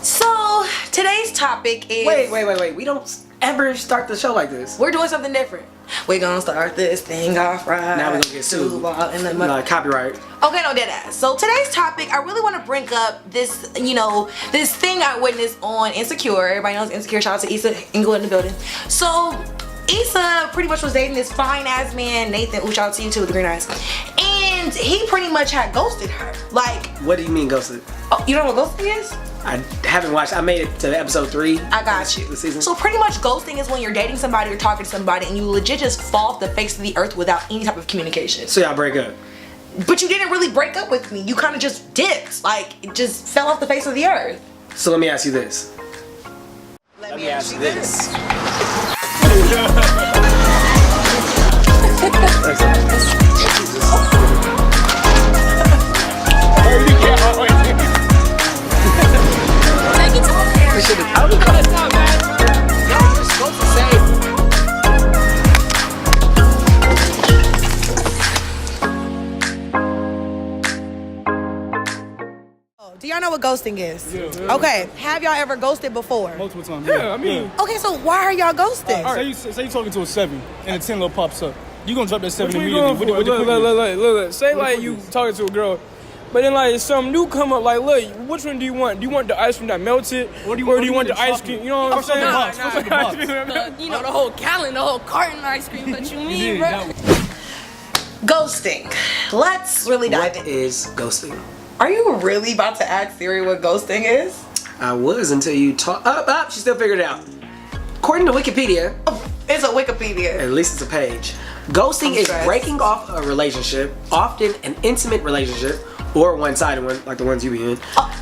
So today's topic is Wait. We don't ever start the show like this. we're doing something different. We're gonna start this thing off right. Now we're gonna get sued. Copyright. Okay, no, dead ass. So today's topic, I really want to bring up this, this thing I witnessed on Insecure. Everybody knows Insecure. Shout out to Issa Englewood in the building. So Issa pretty much was dating this fine ass man, Nathan. Ooh, shout out to you too with the green eyes. And he pretty much had ghosted her. Like, what do you mean ghosted? oh, you know what ghosting is? I haven't watched. I made it to episode 3. I got you. The season. So pretty much ghosting is when you're dating somebody or talking to somebody and you legit just fall off the face of the earth without any type of communication. So y'all break up. But you didn't really break up with me. You kind of just dipped. Like, it just fell off the face of the earth. So let me ask you this. Let me ask you this. Do y'all know what ghosting is? Yeah. Okay, have y'all ever ghosted before? Multiple times. Yeah, I mean, Okay, so why are y'all ghosting? Say you talking to a 7 and a 10 little pops up. You gonna drop that 7 what you immediately. going for? Look. Say like you talking to a girl, but then like something new come up. Like, look, which one do you want? Do you want the ice cream that melted, Or do you want the the ice chocolate? cream? You know what I'm saying? Box. What's in the box? The whole gallon, the whole carton ice cream. What you mean, bro? Ghosting. Let's really dive What in. is ghosting? Are you really about to ask Siri what ghosting is? I was until you talk. Up. She still figured it out. According to Wikipedia, Oh, it's a Wikipedia. at least it's a page. Ghosting I'm is stressed. breaking off a relationship, often an intimate relationship, or a one-sided one, like the ones you be in,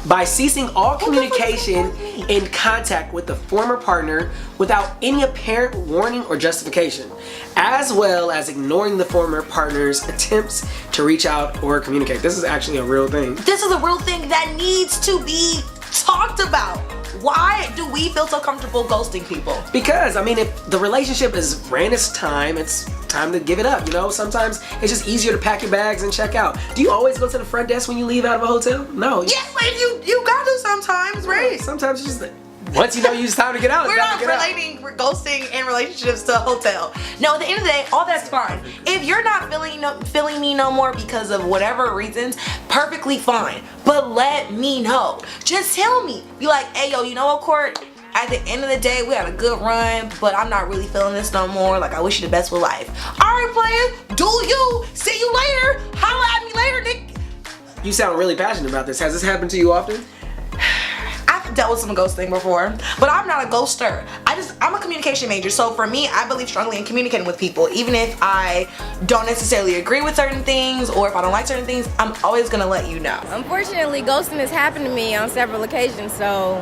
by ceasing all communication and contact with the former partner without any apparent warning or justification, as well as ignoring the former partner's attempts to reach out or communicate. This is actually a real thing. This is a real thing that needs to be talked about. Why do we feel so comfortable ghosting people? Because, I mean, if the relationship is ran its time, it's time to give it up, Sometimes it's just easier to pack your bags and check out. Do you always go to the front desk when you leave out of a hotel? No. Yes, but you got to sometimes, right? Sometimes it's just, once you know it's time to get out, We're it's time not to get out. relating ghosting and relationships to a hotel. No, at the end of the day, all that's fine. If you're not feeling me no more because of whatever reasons, perfectly fine. But let me know. Just tell me. Be like, hey, yo, you know what, Court? At the end of the day, we had a good run, but I'm not really feeling this no more. Like, I wish you the best with life. All right, player. Do you. See you later. Holla at me later, Nick. You sound really passionate about this. Has this happened to you often? I've dealt with some ghosting before, but I'm not a ghoster. I'm a communication major, so for me, I believe strongly in communicating with people. Even if I don't necessarily agree with certain things or if I don't like certain things, I'm always gonna let you know. Unfortunately, ghosting has happened to me on several occasions, so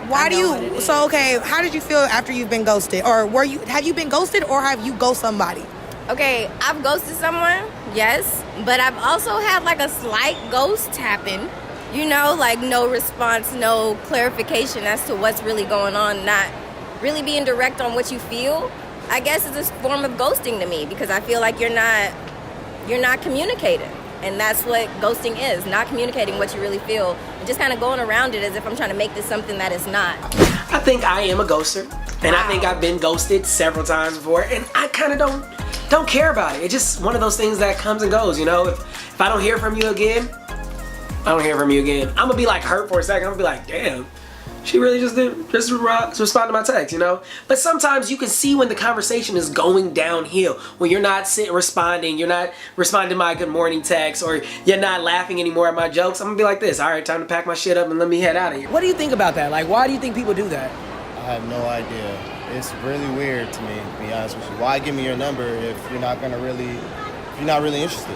Why I do know what it you, is. so okay, how did you feel after you've been ghosted? Or have you been ghosted or have you ghosted somebody? okay, I've ghosted someone, yes, but I've also had like a slight ghost happen. Like no response, no clarification as to what's really going on, not really being direct on what you feel. I guess it's a form of ghosting to me because I feel like you're not communicating. And that's what ghosting is, not communicating what you really feel. And just kind of going around it as if I'm trying to make this something that it's not. I think I am a ghoster, and I think I've been ghosted several times before, and I kind of don't care about it. It's just one of those things that comes and goes, If I don't hear from you again, I don't hear from you again. I'm gonna be like hurt for a second. I'm gonna be like, damn, she really just didn't respond to my text, But sometimes you can see when the conversation is going downhill, when you're not responding, you're not responding to my good morning text, or you're not laughing anymore at my jokes. I'm gonna be like this, all right, time to pack my shit up and let me head out of here. What do you think about that? Like, why do you think people do that? I have no idea. It's really weird to me, to be honest with you. Why give me your number if you're not really interested?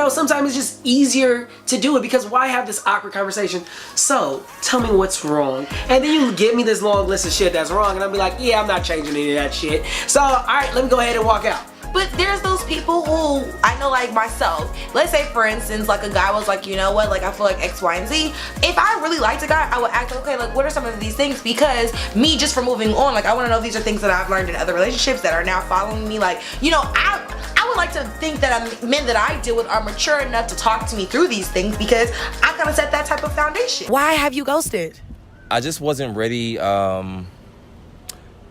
Sometimes it's just easier to do it because why have this awkward conversation? So, tell me what's wrong. And then you give me this long list of shit that's wrong, and I'll be like, yeah, I'm not changing any of that shit. So, all right, let me go ahead and walk out. But there's those people who, I know like myself, let's say for instance, like a guy was like, you know what, like I feel like X, Y, and Z. If I really liked a guy, I would ask, okay, like what are some of these things? Because me just for moving on, like I want to know if these are things that I've learned in other relationships that are now following me. Like, I would like to think that men that I deal with are mature enough to talk to me through these things because I kind of set that type of foundation. Why have you ghosted? I just wasn't ready to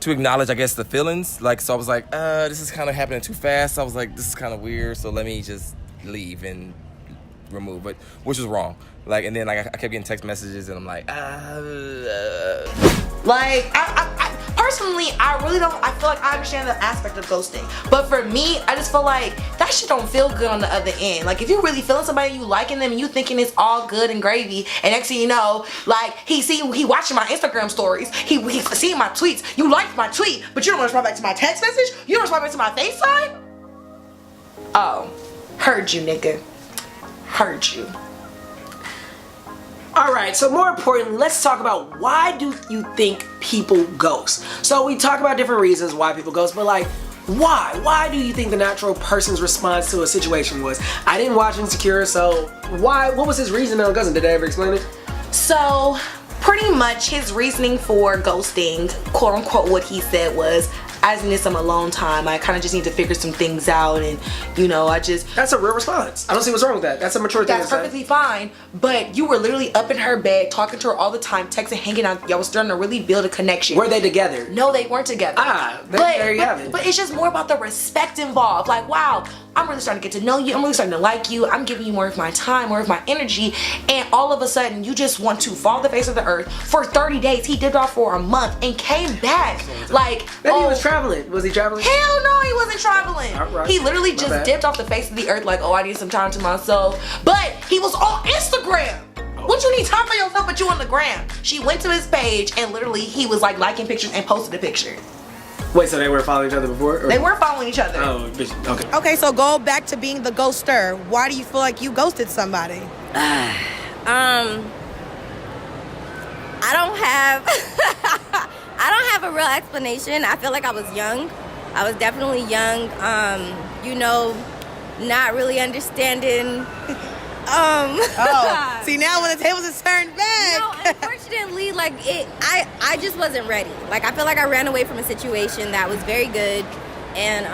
acknowledge, I guess, the feelings. Like, so I was like, this is kind of happening too fast. I was like, this is kind of weird. So let me just leave and remove, but which was wrong. Like, and then like I kept getting text messages, and I'm like, Like, I personally, I really don't, I feel like I understand the aspect of ghosting. But for me, I just feel like that shit don't feel good on the other end. Like, if you really feeling somebody, you liking them, and you thinking it's all good and gravy, and next thing you know, like, he watching my Instagram stories, he seeing my tweets, you liked my tweet, but you don't respond back to my text message, you don't respond back to my FaceTime? Oh, heard you, nigga. Heard you. Alright, so more importantly, let's talk about why do you think people ghost? So we talk about different reasons why people ghost, but like, why? Why do you think the natural person's response to a situation was? I didn't watch Insecure, so why? What was his reason on ghosting? Did they ever explain it? So, pretty much his reasoning for ghosting, quote unquote, what he said was, I just need some alone time. I kind of just need to figure some things out, and you know, That's a real response. I don't see what's wrong with that. That's a mature thing to that's say. perfectly fine. But you were literally up in her bed, talking to her all the time, texting, hanging out. Y'all was starting to really build a connection. Were they together? No, they weren't together. There you have it. But it's just more about the respect involved. Like, wow, I'm really starting to get to know you. I'm really starting to like you. I'm giving you more of my time, more of my energy. And all of a sudden, you just want to fall the face of the earth for 30 days. He dipped off for a month and came back. Like, Maybe he was traveling. Was he traveling? Hell no, he wasn't traveling. Right. He literally My just bad. dipped off the face of the earth like, oh, I need some time to myself. But he was on Instagram. What you need time for yourself but you on the gram? She went to his page and literally he was like liking pictures and posted a picture. Wait, so they were following each other before? Or? They were following each other. Oh, bitch. Okay. Okay, so go back to being the ghoster. Why do you feel like you ghosted somebody? I don't have I don't have a real explanation. I feel like I was young. I was definitely young. You know, not really understanding. Oh, see now when the tables are turned back. No, unfortunately, like I just wasn't ready. Like, I feel like I ran away from a situation that was very good, and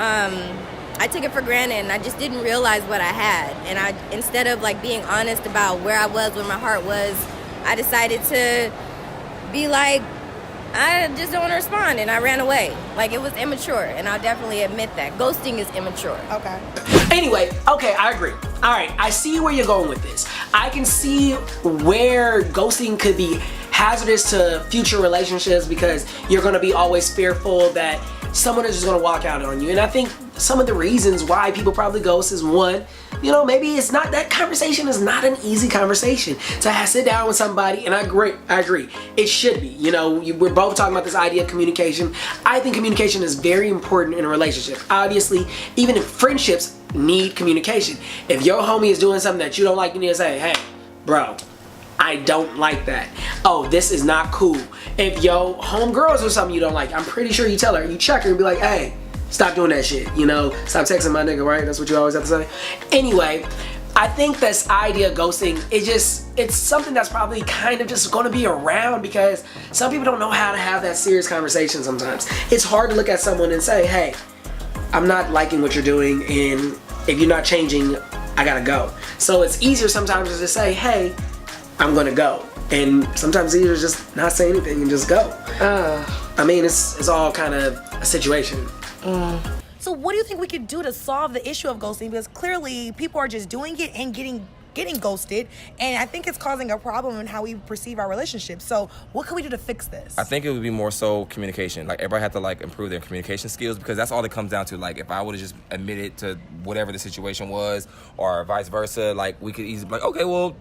I took it for granted, and I just didn't realize what I had. And instead of like being honest about where I was, where my heart was, I decided to be like, I just don't want to respond, and I ran away. Like, it was immature, and I'll definitely admit that. Ghosting is immature. Okay. Anyway, okay, I agree. Alright, I see where you're going with this. I can see where ghosting could be hazardous to future relationships because you're going to be always fearful that someone is just going to walk out on you. And I think some of the reasons why people probably ghost is, one, you know, maybe it's not, that conversation is not an easy conversation to sit down with somebody, and I agree, it should be. You know, we're both talking about this idea of communication. I think communication is very important in a relationship. Obviously, even if friendships need communication. If your homie is doing something that you don't like, you need to say, hey, bro, I don't like that. Oh, this is not cool. If your homegirls or something you don't like, I'm pretty sure you tell her, you check her and be like, hey, stop doing that shit, you know? Stop texting my nigga, right? That's what you always have to say. Anyway, I think this idea of ghosting, it's something that's probably kind of just gonna be around because some people don't know how to have that serious conversation sometimes. It's hard to look at someone and say, hey, I'm not liking what you're doing, and if you're not changing, I gotta go. So it's easier sometimes to just say, hey, I'm gonna go. And sometimes it's easier to just not say anything and just go. I mean, it's all kind of a situation. So what do you think we could do to solve the issue of ghosting? Because clearly people are just doing it and getting ghosted, and I think it's causing a problem in how we perceive our relationships. So what can we do to fix this? I think it would be more so communication. Like, everybody had to like improve their communication skills because that's all it comes down to. Like, if I would have just admitted to whatever the situation was, or vice versa, like we could easily be like, okay, well,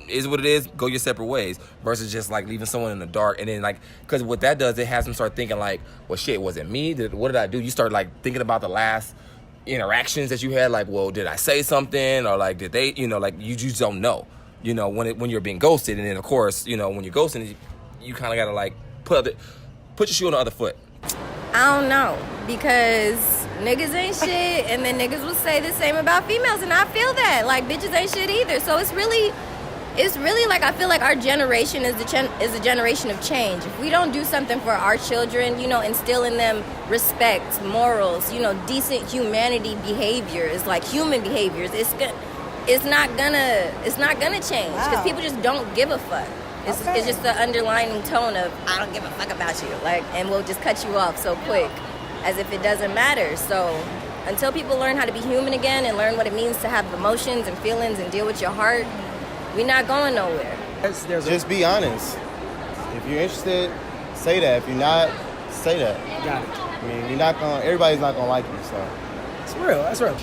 is what it is, go your separate ways, versus just like leaving someone in the dark. And then like, because what that does, it has them start thinking like, well, shit, was it me? What did I do? You start like thinking about the last interactions that you had, like, well, did I say something, or like did they, you know, like you just don't know, you know, when you're being ghosted. And then of course, you know, when you're ghosting, you kind of gotta like put your shoe on the other foot. I don't know, because niggas ain't shit, and then niggas will say the same about females, and I feel that. Like, bitches ain't shit either. So it's really like, I feel like our generation is a generation of change. If we don't do something for our children, you know, instill in them respect, morals, you know, decent humanity behaviors, like human behaviors, it's not gonna change, because people just don't give a fuck. It's just the underlying tone of I don't give a fuck about you, like, and we'll just cut you off so quick, as if it doesn't matter. So until people learn how to be human again and learn what it means to have emotions and feelings and deal with your heart, we're not going nowhere. Just be honest. If you're interested, say that. If you're not, say that. Got it. I mean, everybody's not gonna like you, so. That's real. That's real.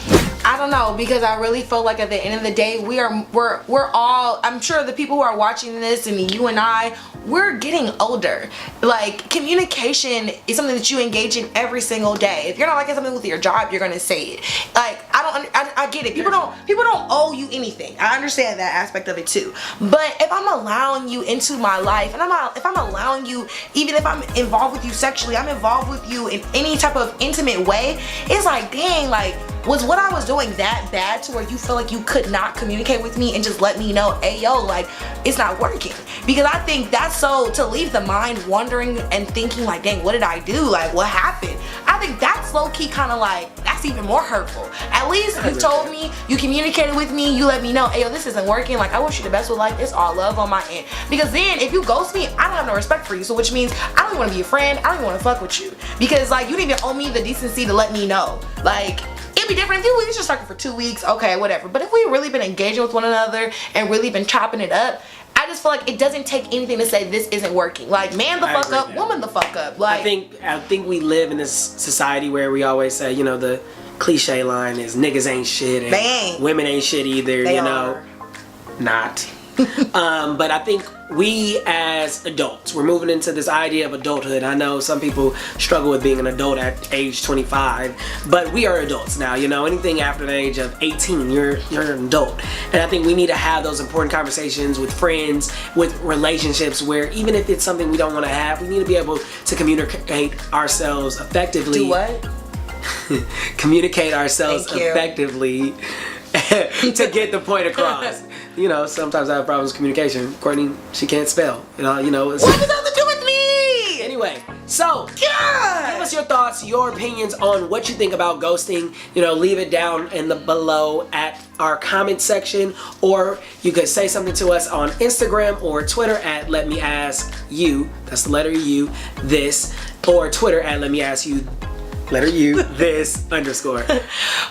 I don't know, because I really feel like at the end of the day, we're all, I'm sure the people who are watching this and you and I, we're getting older. Like, communication is something that you engage in every single day. If you're not liking something with your job, you're gonna say it. Like, I get it. People don't owe you anything. I understand that aspect of it too. But if I'm allowing you into my life, and if I'm allowing you, even if I'm involved with you sexually, I'm involved with you in any type of intimate way, it's like, dang, like, was what I was doing that bad to where you feel like you could not communicate with me and just let me know, hey yo, like, it's not working? Because I think that's so, to leave the mind wondering and thinking like, dang, what did I do? Like, what happened? I think that's low-key kind of like, that's even more hurtful. At least you told me, you communicated with me, you let me know, hey yo, this isn't working, like, I wish you the best with life, it's all love on my end. Because then if you ghost me, I don't have no respect for you, so which means I don't even want to be your friend, I don't even want to fuck with you. Because like, you didn't even owe me the decency to let me know. Like, it'd be different if you was just talking for 2 weeks, okay, whatever. But if we really been engaging with one another and really been chopping it up, I just feel like it doesn't take anything to say this isn't working. Like, man the fuck up, woman the fuck up. Like, I think we live in this society where we always say, you know, the cliche line is niggas ain't shit and women ain't shit either, they you know. Not. But I think we as adults, we're moving into this idea of adulthood. I know some people struggle with being an adult at age 25, but we are adults now, you know. Anything after the age of 18, you're an adult. And I think we need to have those important conversations with friends, with relationships, where even if it's something we don't want to have, we need to be able to communicate ourselves effectively. do what? Communicate ourselves effectively to get the point across. You know, sometimes I have problems with communication. Courtney, she can't spell. You know. What does that have to do with me? Anyway, so give us your thoughts, your opinions on what you think about ghosting. You know, leave it down in the below at our comment section, or you could say something to us on Instagram or Twitter at Let Me Ask You. That's the letter U. This, or Twitter at Let Me Ask You. Letter U, this _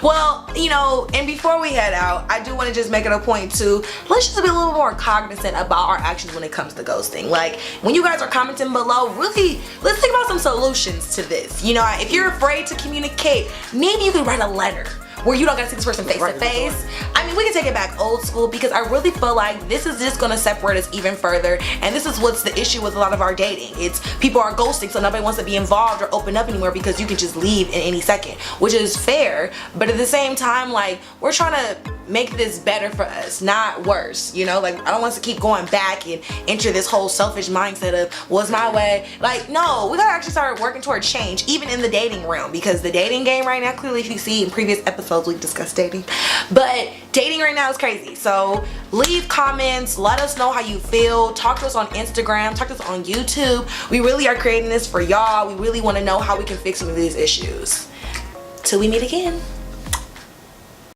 Well, you know, and before we head out, I do want to just make it a point to, let's just be a little more cognizant about our actions when it comes to ghosting. Like, when you guys are commenting below, really, let's think about some solutions to this. You know, if you're afraid to communicate, maybe you could write a letter where you don't gotta see this person face to face. I mean, we can take it back old school, because I really feel like this is just gonna separate us even further. And this is what's the issue with a lot of our dating. It's people are ghosting, so nobody wants to be involved or open up anymore because you can just leave in any second, which is fair. But at the same time, like, we're trying to make this better for us, not worse. You know, like, I don't want us to keep going back and enter this whole selfish mindset of, well, it's my way. Like, no, we gotta actually start working toward change, even in the dating realm, because the dating game right now, clearly, if you see in previous episodes, we've discussed dating, but dating right now is crazy. So leave comments, let us know how you feel, talk to us on Instagram, talk to us on YouTube. We really are creating this for y'all. We really want to know how we can fix some of these issues. Till we meet again.